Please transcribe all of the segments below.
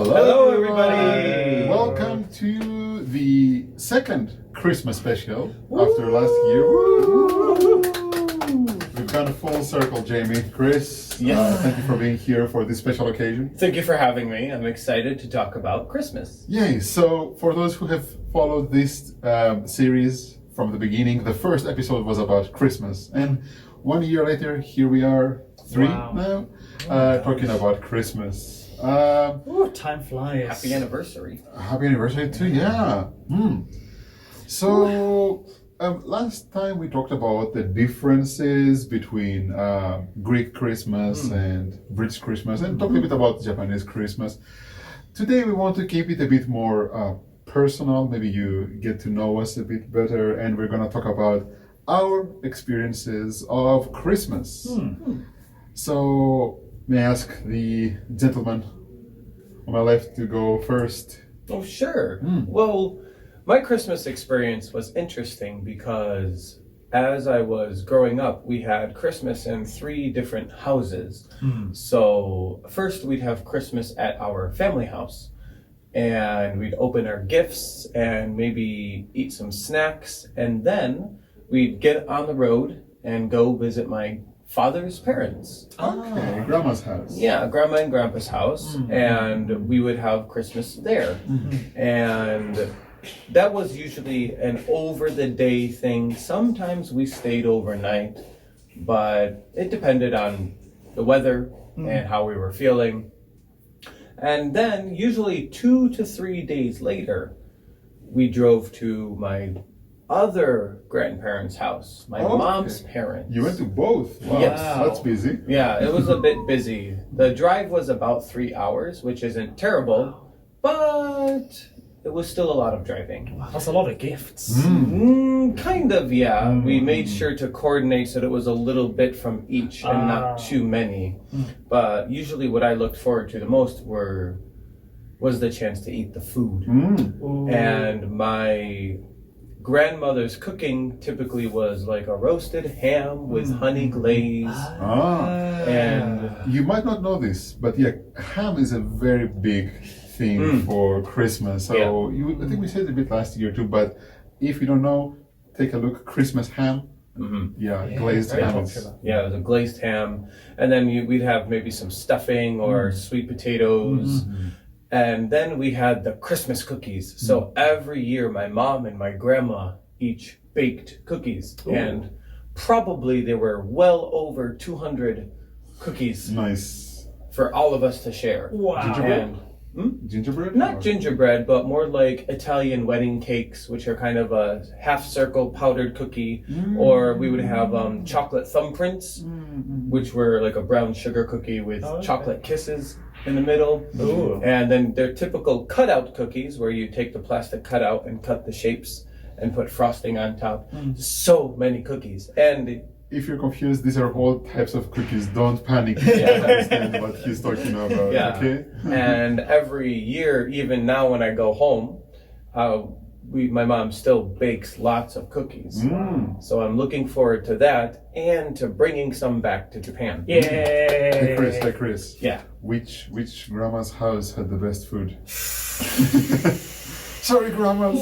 Hello, everybody. Welcome to the second Christmas special after last year. We've gone a full circle, Jamie. Chris, thank you for being here for this special occasion. Thank you for having me. I'm excited to talk about Christmas. Yay! So, for those who have followed this series from the beginning, the first episode was about Christmas. And 1 year later, here we are, now, talking about Christmas. Time flies. Happy anniversary. Happy anniversary too, yeah. So, last time we talked about the differences between Greek Christmas and British Christmas and talked a bit about Japanese Christmas. Today we want to keep it a bit more personal. Maybe you get to know us a bit better, and we're going to talk about our experiences of Christmas. So, may I ask the gentleman on my left to go first? Oh, sure. Well, my Christmas experience was interesting because as I was growing up, we had Christmas in 3 different houses. So first we'd have Christmas at our family house, and we'd open our gifts and maybe eat some snacks, and then we'd get on the road and go visit my father's parents. Okay, grandma's house. Yeah, grandma and grandpa's house, and we would have Christmas there. And that was usually an over-the-day thing. Sometimes we stayed overnight, but it depended on the weather and how we were feeling. And then usually 2 to 3 days later, we drove to my other grandparents' house, my mom's parents. You went to both? Wow, Yes. that's busy. Yeah, it was a bit busy. The drive was about 3 hours, which isn't terrible, but it was still a lot of driving. That's a lot of gifts. Kind of, yeah. We made sure to coordinate so that it was a little bit from each and not too many. But usually what I looked forward to the most was the chance to eat the food. And my grandmother's cooking typically was like a roasted ham with honey glaze. And You might not know this, but yeah, ham is a very big thing for Christmas. So I think we said it a bit last year too, but if you don't know, take a look. Christmas ham. Glazed ham. Yeah, it was a glazed ham. And then we'd have maybe some stuffing or sweet potatoes. And then we had the Christmas cookies. So every year my mom and my grandma each baked cookies. And probably there were well over 200 cookies. Nice. For all of us to share. Wow. Gingerbread? Gingerbread? Not gingerbread, but more like Italian wedding cakes, which are kind of a half circle powdered cookie. Or we would have chocolate thumbprints, which were like a brown sugar cookie with chocolate kisses in the middle. And then they're typical cutout cookies where you take the plastic cutout and cut the shapes and put frosting on top. So many cookies. And if you're confused, these are all types of cookies. Don't panic. You understand what he's talking about. Okay? And every year, even now when I go home, my mom still bakes lots of cookies. So I'm looking forward to that and to bringing some back to Japan. Hey Chris. Yeah. Which grandma's house had the best food? Sorry, grandmas.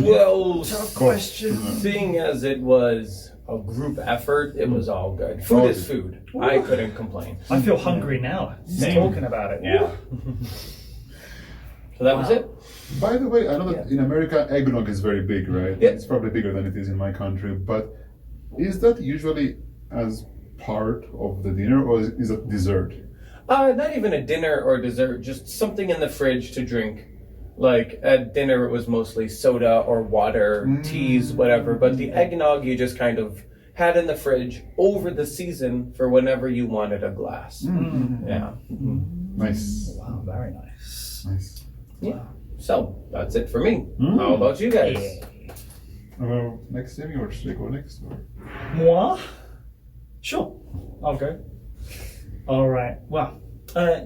Well, Tough question. seeing as it was a group effort, it was all good. Food is food. I couldn't complain. I feel hungry now. Just talking about it. Yeah. So that was it. By the way, I know that in America, eggnog is very big, right? Yeah. It's probably bigger than it is in my country. But is that usually as part of the dinner, or is it dessert? Not even a dinner or dessert, just something in the fridge to drink. Like at dinner, it was mostly soda or water, teas, whatever. But the eggnog you just kind of had in the fridge over the season for whenever you wanted a glass. Yeah. Nice. Wow, very nice. Nice. Yeah. So that's it for me. How about you guys? Next, Jamie, or should I go next? Or? Moi? Sure, I'll go. All right. Well,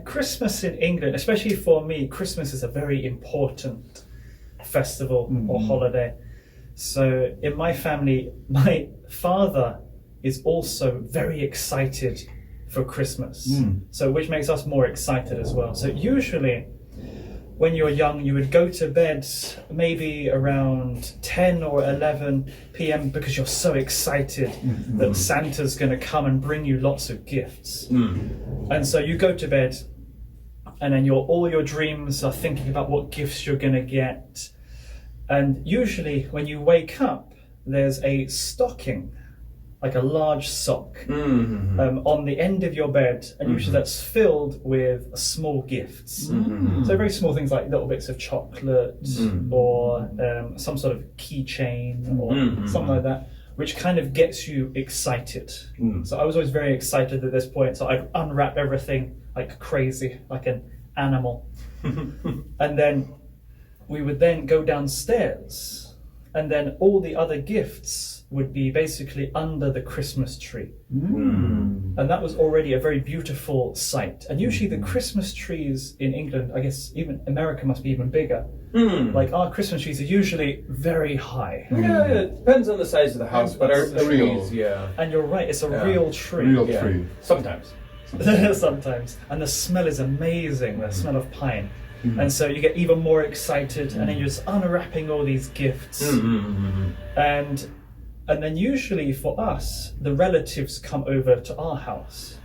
Christmas in England, especially for me, Christmas is a very important festival or holiday. So in my family, my father is also very excited for Christmas. So which makes us more excited as well. So usually when you were young, you would go to bed maybe around 10 or 11 p.m. because you're so excited that Santa's going to come and bring you lots of gifts. And so you go to bed, and then all your dreams are thinking about what gifts you're going to get. And usually when you wake up, there's a stocking, like a large sock, on the end of your bed, and usually that's filled with small gifts. So very small things like little bits of chocolate or some sort of keychain or something like that, which kind of gets you excited. So I was always very excited at this point, so I'd unwrap everything like crazy, like an animal. And then we would then go downstairs, and then all the other gifts would be basically under the Christmas tree. And that was already a very beautiful sight. And usually the Christmas trees in England, I guess even America must be even bigger. Like our Christmas trees are usually very high. Yeah, it depends on the size of the house, but our trees, And you're right, it's a real tree. Real tree. Sometimes. Sometimes. And the smell is amazing, the smell of pine. And so you get even more excited, and then you're just unwrapping all these gifts. And then usually for us, the relatives come over to our house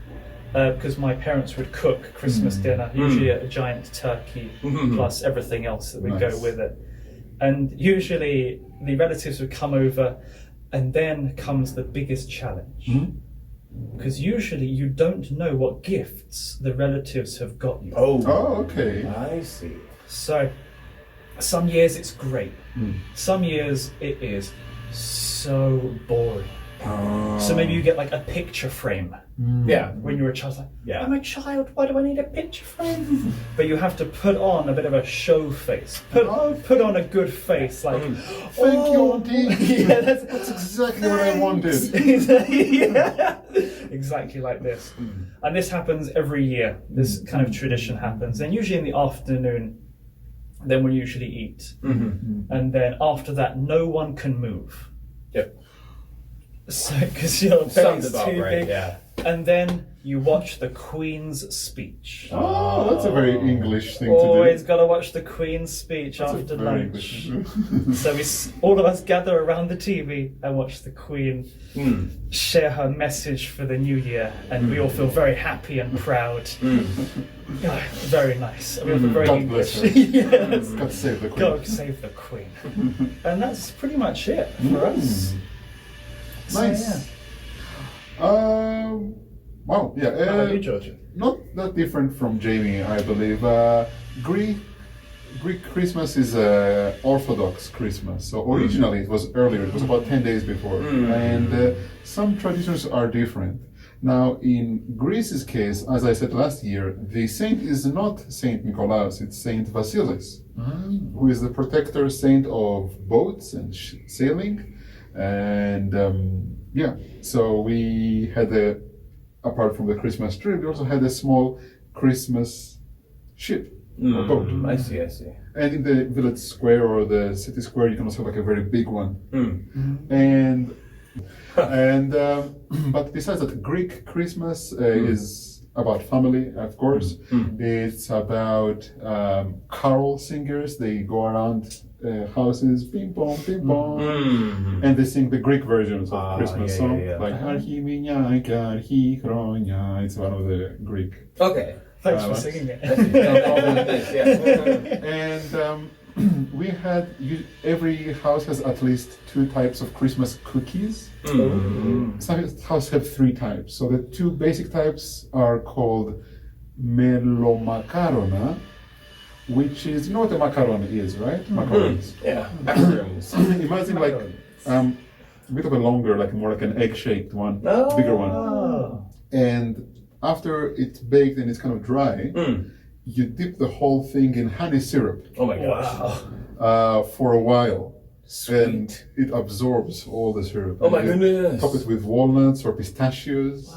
because my parents would cook Christmas dinner, usually a giant turkey plus everything else that would go with it. And usually the relatives would come over, and then comes the biggest challenge. Because usually you don't know what gifts the relatives have got you. Oh, okay. I see. So some years it's great. Some years it is so boring. So maybe you get like a picture frame. When you're a child, like, I'm a child, why do I need a picture frame? But you have to put on a bit of a show face. Put on a good face, like, Thank you, Auntie. that's exactly what I wanted. Exactly like this. And this happens every year. This kind of tradition happens. And usually in the afternoon, then we usually eat. And then after that, no one can move. So, because your belly's too big. And then you watch the Queen's speech. Oh, that's a very English thing to do. Always got to watch the Queen's speech after lunch. So all of us gather around the TV and watch the Queen share her message for the new year, and we all feel very happy and proud. Very nice. We all feel very English. Yes. God save the Queen. God save the Queen. And that's pretty much it for us. Nice. So, Wow, How about you, Georgia? Not that different from Jamie, I believe. Greek Christmas is a Orthodox Christmas. So originally it was earlier, it was about 10 days before. And some traditions are different. Now in Greece's case, as I said last year, the saint is not Saint Nikolaos, it's Saint Vasilis, who is the protector saint of boats and sailing. And so we had apart from the Christmas tree, we also had a small Christmas ship or boat. I see. And in the village square or the city square, you can also have like a very big one. And but besides that, Greek Christmas is about family, of course. It's about carol singers. They go around houses, ping pong, and they sing the Greek versions of Christmas song, like Archi Minyanka, Archi Chronia. It's one of the Greek. Okay. Thanks for singing it. And we had every house has at least 2 types of Christmas cookies. Some houses have 3 types. So the 2 basic types are called melomakarona, which is, you know what a macaron is, right? Macarons. Macarons. Imagine like a bit of a longer, like more like an egg-shaped one, bigger one. And after it's baked and it's kind of dry, you dip the whole thing in honey syrup. Oh my gosh. For a while. Sweet. And it absorbs all the syrup. Oh my goodness. Top it with walnuts or pistachios.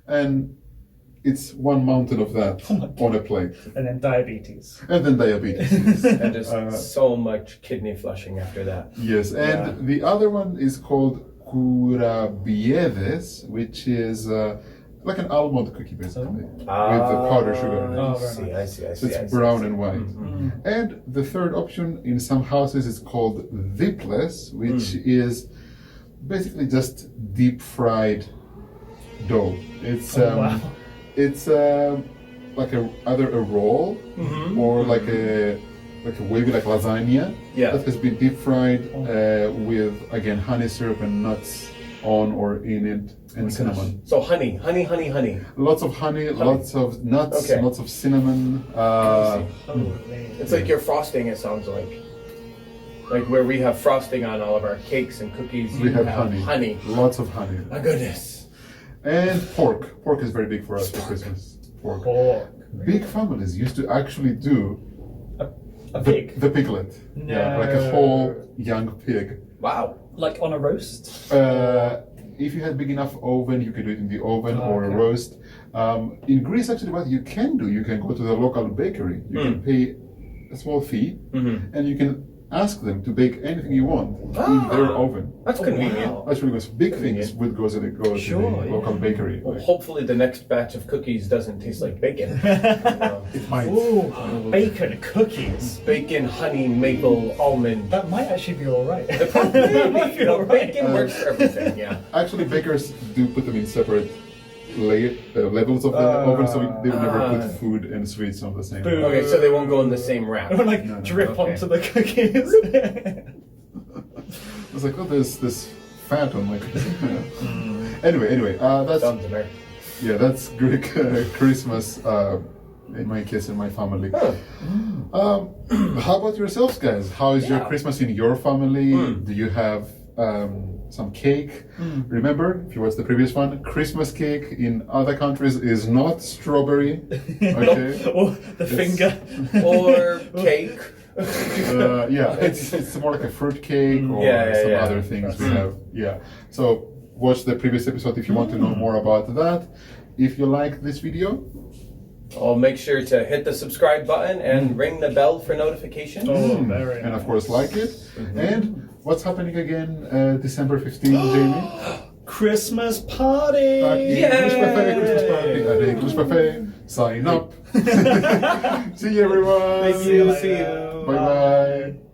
And it's one mountain of that on a plate. And then diabetes. And then diabetes. And just so much kidney flushing after that. Yes, and the other one is called kourabiedes, which is like an almond cookie, basically, with the Ah, powdered sugar. Oh, I very see, nice. I see, I So see. I it's see. brown and white. And the third option in some houses is called dipless, which is basically just deep fried dough. It's wow. it's like either a roll or like a wavy like lasagna Yeah. that has been deep fried with again honey syrup and nuts on or in it and cinnamon. So honey. Lots of honey, lots of nuts, Okay. lots of cinnamon. Holy. It's like your frosting, it sounds like. Like where we have frosting on all of our cakes and cookies, We you have have honey. Lots of honey. My goodness. And pork. Pork is very big for us for Christmas. Pork. Pork. Big families used to actually do A pig. the piglet. Yeah, like a whole young pig. Wow. Like on a roast? If you had big enough oven, you could do it in the oven or a okay. roast. In Greece, actually, what you can do, you can go to the local bakery. You can pay a small fee, and you can ask them to bake anything you want in their oven. That's convenient. wow. That's really good. Big things would go to the local bakery. Well, hopefully the next batch of cookies doesn't taste like bacon. It might. Ooh, bacon cookies. Bacon, honey, maple, almond. That might actually be alright. Maybe, you know, alright. bacon works for everything, yeah. Actually, bakers do put them in separate levels of the oven, so they would never put food and sweets on the same. Boo. Okay, so they won't go in the same wrap. Or like drip okay. onto the cookies. It's like, oh, there's this fat on my cookie. Anyway, that's Sounds American. yeah, that's Greek Christmas. In my case, in my family. How about yourselves, guys? How is your Christmas in your family? Do you have some cake? Remember, if you watched the previous one, Christmas cake in other countries is not strawberry. Okay. Or the finger. Or cake. Yeah, it's more like a fruit cake or some other things we have. Yeah. So watch the previous episode if you want to know more about that. If you like this video, Make sure to hit the subscribe button and ring the bell for notifications. Oh, very and of nice. course like it. And what's happening again December 15th, Jamie? Christmas party! English Buffet, Christmas party at the English Buffet. Sign up. See you everyone. See you. Bye bye.